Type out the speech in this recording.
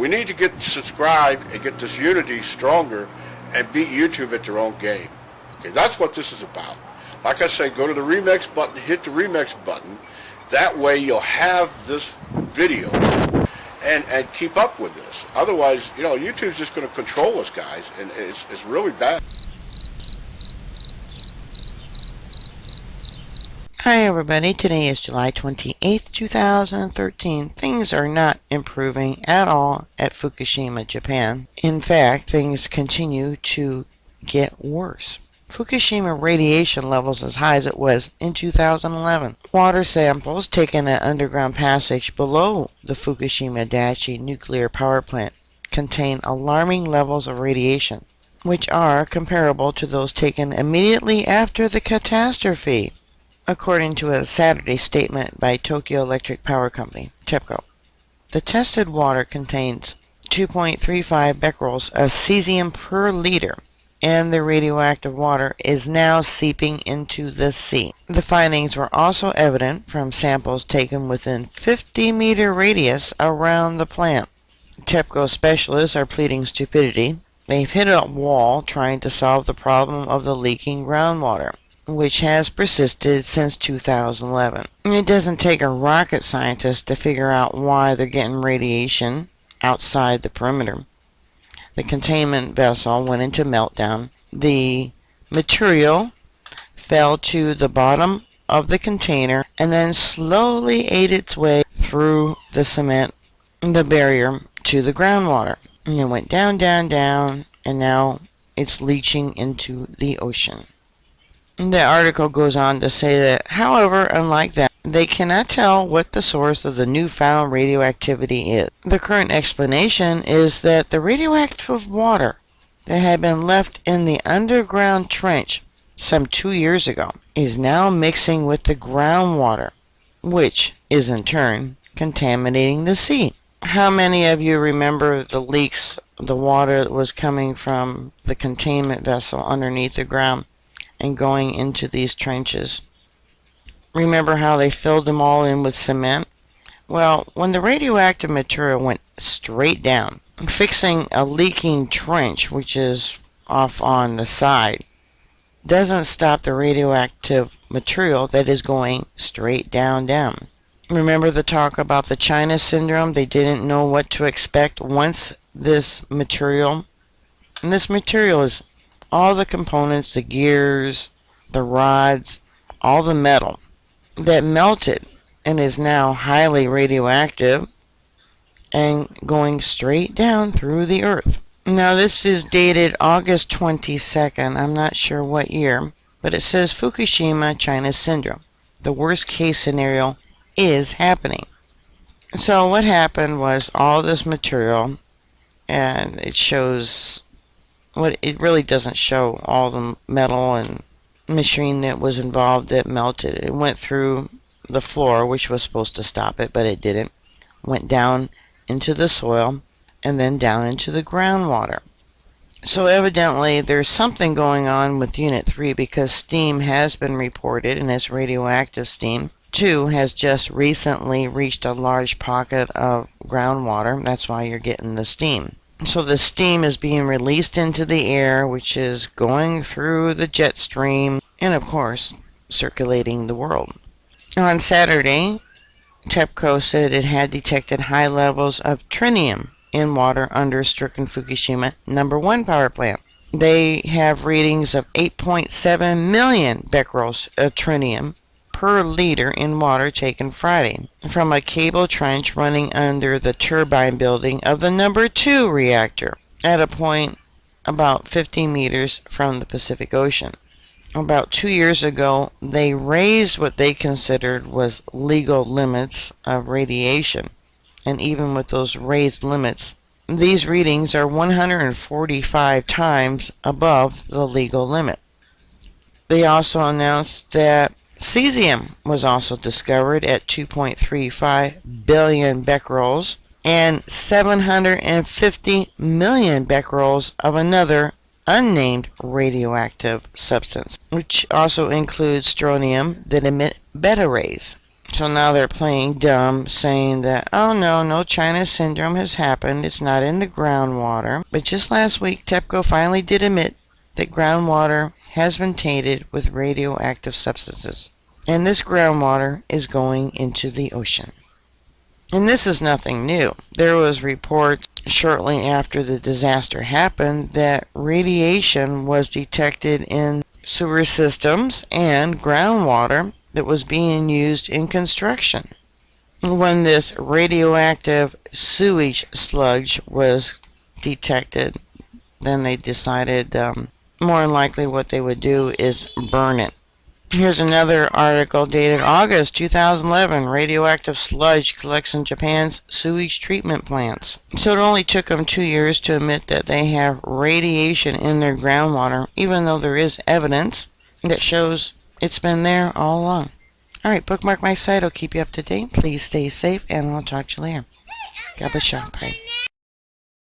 We need to get subscribed and get this unity stronger and beat YouTube at their own game. Okay, that's what this is about. Like I say, go to the remix button, hit the remix button. That way you'll have this video and keep up with this. Otherwise, YouTube's just going to control us, guys, and it's really bad. Hi everybody, today is July 28th, 2013. Things are not improving at all at Fukushima, Japan. In fact, things continue to get worse. Fukushima radiation levels as high as it was in 2011. Water samples taken at underground passage below the Fukushima Daiichi nuclear power plant contain alarming levels of radiation, which are comparable to those taken immediately after the catastrophe, according to a Saturday statement by Tokyo Electric Power Company, TEPCO. The tested water contains 2.35 becquerels of cesium per liter, and the radioactive water is now seeping into the sea. The findings were also evident from samples taken within 50-meter radius around the plant. TEPCO specialists are pleading stupidity. They've hit a wall trying to solve the problem of the leaking groundwater, which has persisted since 2011. It doesn't take a rocket scientist to figure out why they're getting radiation outside the perimeter. The containment vessel went into meltdown. The material fell to the bottom of the container and then slowly ate its way through the cement, the barrier, to the groundwater. And it went down, down, down, and now it's leaching into the ocean. The article goes on to say that, however, unlike that, they cannot tell what the source of the newfound radioactivity is. The current explanation is that the radioactive water that had been left in the underground trench some 2 years ago is now mixing with the groundwater, which is in turn contaminating the sea. How many of you remember the leaks, the water that was coming from the containment vessel underneath the ground and going into these trenches? Remember how they filled them all in with cement? Well, when the radioactive material went straight down, fixing a leaking trench, which is off on the side, doesn't stop the radioactive material that is going straight down. Remember the talk about the China syndrome? They didn't know what to expect once this material, and this material is all the components, the gears, the rods, all the metal that melted and is now highly radioactive and going straight down through the earth. Now this is dated August 22nd. I'm not sure what year, but it says Fukushima China syndrome. The worst case scenario is happening. So what happened was all this material, and it shows what it really doesn't show all the metal and machine that was involved that melted. It went through the floor, which was supposed to stop it, but it didn't. Went down into the soil and then down into the groundwater. So evidently there's something going on with Unit 3, because steam has been reported, and it's radioactive steam. 2 has just recently reached a large pocket of groundwater. That's why you're getting the steam. So the steam is being released into the air, which is going through the jet stream and, of course, circulating the world. On Saturday, TEPCO said it had detected high levels of tritium in water under stricken Fukushima number 1 power plant. They have readings of 8.7 million becquerels of tritium per liter in water taken Friday from a cable trench running under the turbine building of the number 2 reactor at a point about 50 meters from the Pacific Ocean. About 2 years ago, they raised what they considered was legal limits of radiation, and even with those raised limits, these readings are 145 times above the legal limit. They also announced that cesium was also discovered at 2.35 billion becquerels and 750 million becquerels of another unnamed radioactive substance, which also includes strontium that emit beta rays. So now they're playing dumb, saying that, oh no, no China syndrome has happened. It's not in the groundwater. But just last week, TEPCO finally did admit that groundwater has been tainted with radioactive substances. And this groundwater is going into the ocean. And this is nothing new. There was reports shortly after the disaster happened that radiation was detected in sewer systems and groundwater that was being used in construction. When this radioactive sewage sludge was detected, then they decided more than likely what they would do is burn it. Here's another article dated August 2011. Radioactive sludge collects in Japan's sewage treatment plants. So it only took them 2 years to admit that they have radiation in their groundwater, even though there is evidence that shows it's been there all along. Alright, bookmark my site. I'll keep you up to date. Please stay safe, and I'll talk to you later. God bless you. Bye.